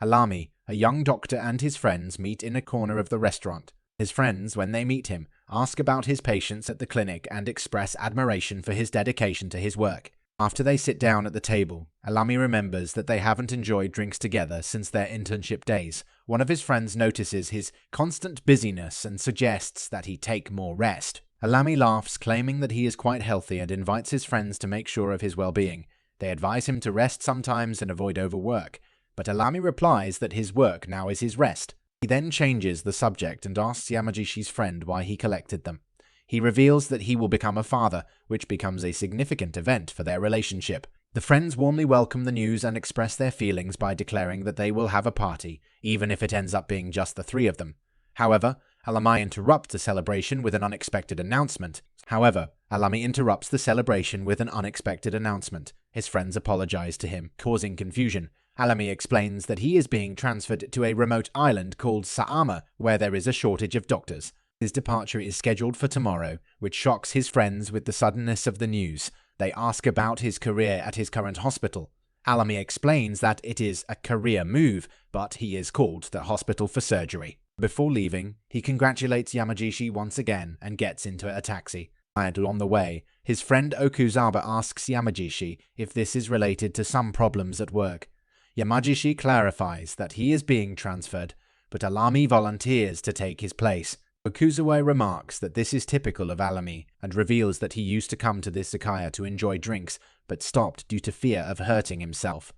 Alami, a young doctor, and his friends meet in a corner of the restaurant. His friends, when they meet him, ask about his patients at the clinic and express admiration for his dedication to his work. After they sit down at the table, Alami remembers that they haven't enjoyed drinks together since their internship days. One of his friends notices his constant busyness and suggests that he take more rest. Alami laughs, claiming that he is quite healthy, and invites his friends to make sure of his well-being. They advise him to rest sometimes and avoid overwork, but Alami replies that his work now is his rest. He then changes the subject and asks Yamajishi's friend why he collected them. He reveals that he will become a father, which becomes a significant event for their relationship. The friends warmly welcome the news and express their feelings by declaring that they will have a party, even if it ends up being just the three of them. However, Alami interrupts the celebration with an unexpected announcement. His friends apologize to him, causing confusion. Alami explains that he is being transferred to a remote island called Saama, where there is a shortage of doctors. His departure is scheduled for tomorrow, which shocks his friends with the suddenness of the news. They ask about his career at his current hospital. Alami explains that it is a career move, but he is called to the hospital for surgery. Before leaving, he congratulates Yamajishi once again and gets into a taxi. On the way, his friend Okuzaba asks Yamajishi if this is related to some problems at work. Yamajishi clarifies that he is being transferred, but Alami volunteers to take his place. Okuzawa remarks that this is typical of Alami and reveals that he used to come to this izakaya to enjoy drinks, but stopped due to fear of hurting himself.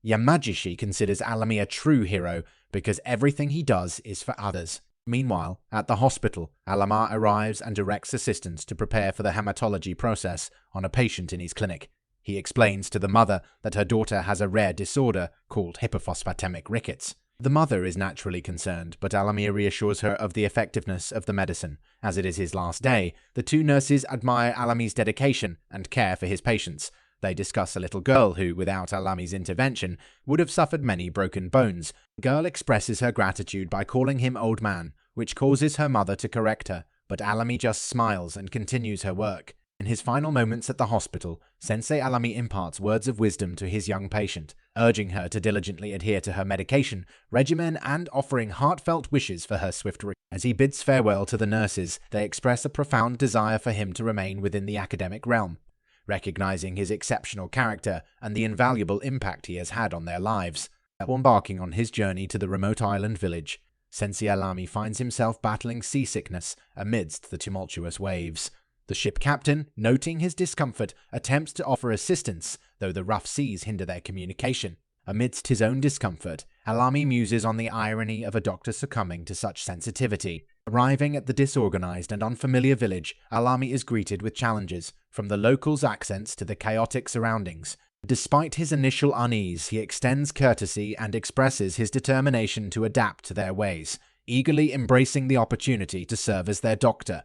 Yamajishi considers Alami a true hero because everything he does is for others. Meanwhile, at the hospital, Alama arrives and directs assistants to prepare for the hematology process on a patient in his clinic. He explains to the mother that her daughter has a rare disorder called hypophosphatemic rickets. The mother is naturally concerned, but Alami reassures her of the effectiveness of the medicine. As it is his last day, the two nurses admire Alami's dedication and care for his patients. They discuss a little girl who, without Alami's intervention, would have suffered many broken bones. The girl expresses her gratitude by calling him old man, which causes her mother to correct her, but Alami just smiles and continues her work. In his final moments at the hospital, Sensei Alami imparts words of wisdom to his young patient, urging her to diligently adhere to her medication regimen and offering heartfelt wishes for her swift recovery. As he bids farewell to the nurses, they express a profound desire for him to remain within the academic realm, recognizing his exceptional character and the invaluable impact he has had on their lives. While embarking on his journey to the remote island village, Sensei Alami finds himself battling seasickness amidst the tumultuous waves. The ship captain, noting his discomfort, attempts to offer assistance, though the rough seas hinder their communication. Amidst his own discomfort, Alami muses on the irony of a doctor succumbing to such sensitivity. Arriving at the disorganized and unfamiliar village, Alami is greeted with challenges, from the locals' accents to the chaotic surroundings. Despite his initial unease, he extends courtesy and expresses his determination to adapt to their ways, eagerly embracing the opportunity to serve as their doctor.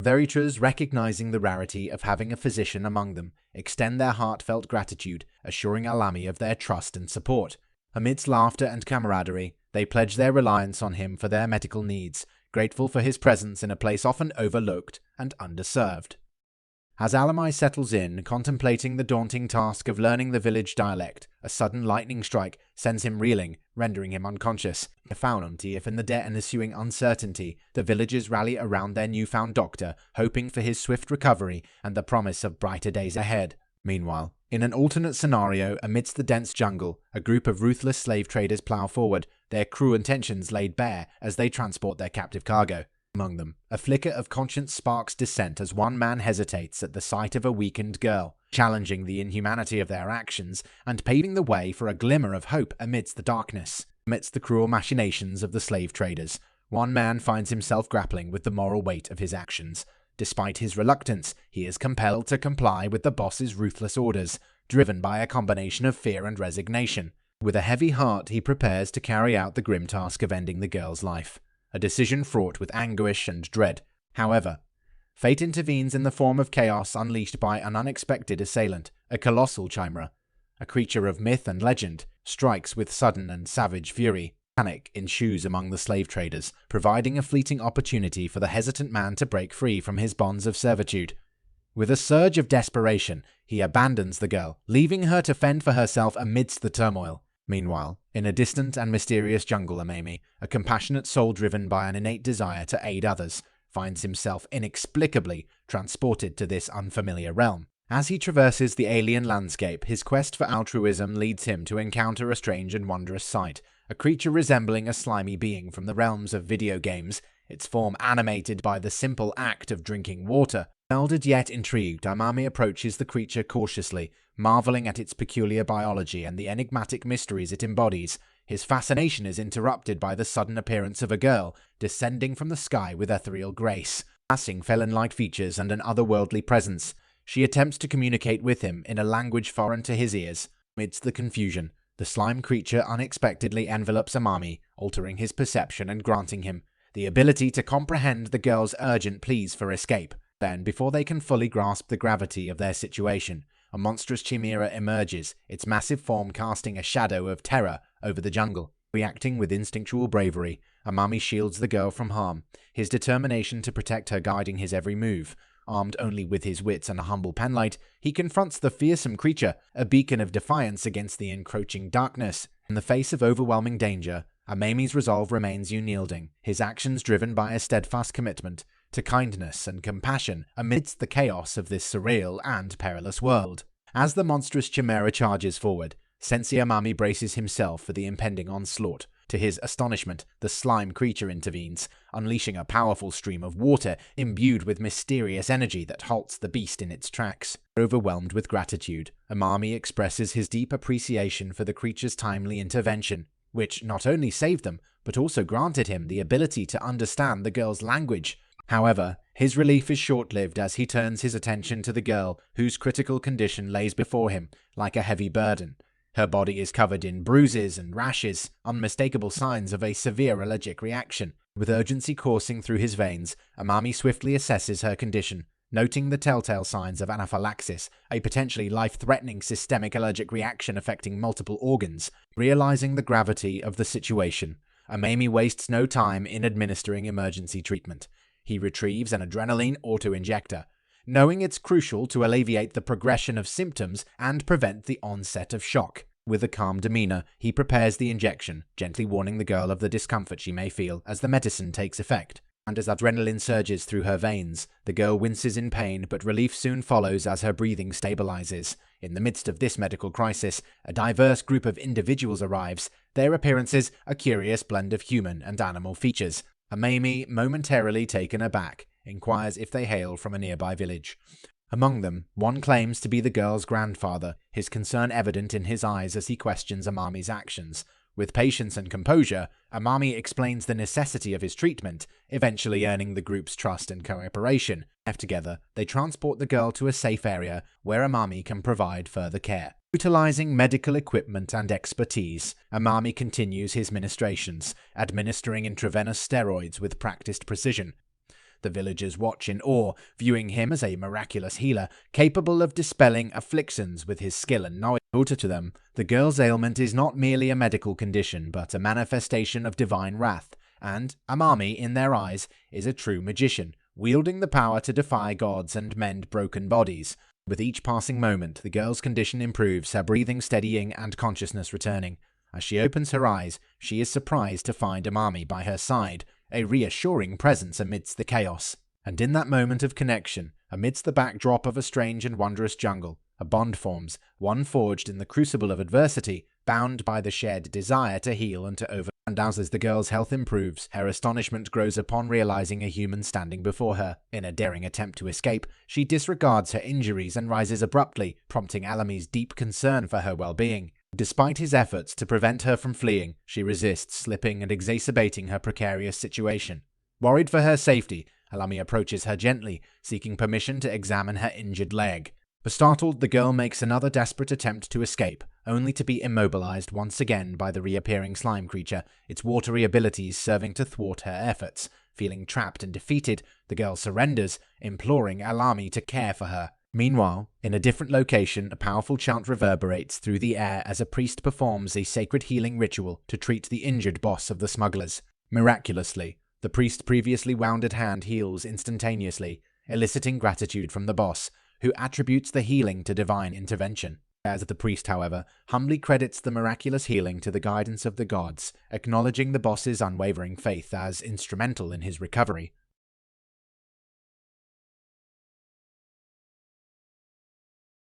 Veritras, recognizing the rarity of having a physician among them, extend their heartfelt gratitude, assuring Alami of their trust and support. Amidst laughter and camaraderie, they pledge their reliance on him for their medical needs, grateful for his presence in a place often overlooked and underserved. As Alami settles in, contemplating the daunting task of learning the village dialect, a sudden lightning strike sends him reeling, rendering him unconscious. If in the ensuing uncertainty, the villagers rally around their newfound doctor, hoping for his swift recovery and the promise of brighter days ahead. Meanwhile, in an alternate scenario amidst the dense jungle, a group of ruthless slave traders plow forward, their cruel intentions laid bare as they transport their captive cargo. Among them, a flicker of conscience sparks dissent as one man hesitates at the sight of a weakened girl, challenging the inhumanity of their actions and paving the way for a glimmer of hope amidst the darkness. Amidst the cruel machinations of the slave traders, one man finds himself grappling with the moral weight of his actions. Despite his reluctance, he is compelled to comply with the boss's ruthless orders, driven by a combination of fear and resignation. With a heavy heart, he prepares to carry out the grim task of ending the girl's life, a decision fraught with anguish and dread. However, fate intervenes in the form of chaos unleashed by an unexpected assailant. A colossal chimera, a creature of myth and legend, strikes with sudden and savage fury. Panic ensues among the slave traders, providing a fleeting opportunity for the hesitant man to break free from his bonds of servitude. With a surge of desperation, he abandons the girl, leaving her to fend for herself amidst the turmoil. Meanwhile, in a distant and mysterious jungle, Amami, a compassionate soul driven by an innate desire to aid others, finds himself inexplicably transported to this unfamiliar realm. As he traverses the alien landscape, his quest for altruism leads him to encounter a strange and wondrous sight, a creature resembling a slimy being from the realms of video games, its form animated by the simple act of drinking water. Bewildered yet intrigued, Amami approaches the creature cautiously, marveling at its peculiar biology and the enigmatic mysteries it embodies. His fascination is interrupted by the sudden appearance of a girl, descending from the sky with ethereal grace, passing felon-like features and an otherworldly presence. She attempts to communicate with him in a language foreign to his ears. Amidst the confusion, the slime creature unexpectedly envelopes Amami, altering his perception and granting him the ability to comprehend the girl's urgent pleas for escape. Then, before they can fully grasp the gravity of their situation, a monstrous chimera emerges, its massive form casting a shadow of terror over the jungle. Reacting with instinctual bravery, Amami shields the girl from harm, his determination to protect her guiding his every move. Armed only with his wits and a humble penlight, he confronts the fearsome creature, a beacon of defiance against the encroaching darkness. In the face of overwhelming danger, Amami's resolve remains unyielding, his actions driven by a steadfast commitment to kindness and compassion amidst the chaos of this surreal and perilous world. As the monstrous chimera charges forward, Sensei Amami braces himself for the impending onslaught. To his astonishment, the slime creature intervenes, unleashing a powerful stream of water imbued with mysterious energy that halts the beast in its tracks. Overwhelmed with gratitude, Amami expresses his deep appreciation for the creature's timely intervention, which not only saved them, but also granted him the ability to understand the girl's language. However, his relief is short-lived as he turns his attention to the girl, whose critical condition lays before him like a heavy burden. Her body is covered in bruises and rashes, unmistakable signs of a severe allergic reaction. With urgency coursing through his veins, Amami swiftly assesses her condition, noting the telltale signs of anaphylaxis, a potentially life-threatening systemic allergic reaction affecting multiple organs. Realizing the gravity of the situation, Amami wastes no time in administering emergency treatment. He retrieves an adrenaline auto-injector, knowing it's crucial to alleviate the progression of symptoms and prevent the onset of shock. With a calm demeanor, he prepares the injection, gently warning the girl of the discomfort she may feel as the medicine takes effect. And as adrenaline surges through her veins, the girl winces in pain, but relief soon follows as her breathing stabilizes. In the midst of this medical crisis, a diverse group of individuals arrives, their appearances a curious blend of human and animal features. Amami, momentarily taken aback, inquires if they hail from a nearby village. Among them, one claims to be the girl's grandfather, his concern evident in his eyes as he questions Amami's actions. With patience and composure, Amami explains the necessity of his treatment, eventually earning the group's trust and cooperation. Left together, they transport the girl to a safe area where Amami can provide further care. Utilizing medical equipment and expertise, Amami continues his ministrations, administering intravenous steroids with practiced precision. The villagers watch in awe, viewing him as a miraculous healer, capable of dispelling afflictions with his skill and knowledge. To them, the girl's ailment is not merely a medical condition, but a manifestation of divine wrath, and Amami, in their eyes, is a true magician, wielding the power to defy gods and mend broken bodies. With each passing moment, the girl's condition improves, her breathing steadying and consciousness returning. As she opens her eyes, she is surprised to find Amami by her side, a reassuring presence amidst the chaos. And in that moment of connection, amidst the backdrop of a strange and wondrous jungle, a bond forms, one forged in the crucible of adversity, bound by the shared desire to heal and to overcome. And as the girl's health improves, her astonishment grows upon realizing a human standing before her. In a daring attempt to escape, she disregards her injuries and rises abruptly, prompting Alami's deep concern for her well-being. Despite his efforts to prevent her from fleeing, she resists, slipping and exacerbating her precarious situation. Worried for her safety, Alami approaches her gently, seeking permission to examine her injured leg. Startled, the girl makes another desperate attempt to escape, only to be immobilized once again by the reappearing slime creature, its watery abilities serving to thwart her efforts. Feeling trapped and defeated, the girl surrenders, imploring Alami to care for her. Meanwhile, in a different location, a powerful chant reverberates through the air as a priest performs a sacred healing ritual to treat the injured boss of the smugglers. Miraculously, the priest's previously wounded hand heals instantaneously, eliciting gratitude from the boss, who attributes the healing to divine intervention. As the priest, however, humbly credits the miraculous healing to the guidance of the gods, acknowledging the boss's unwavering faith as instrumental in his recovery.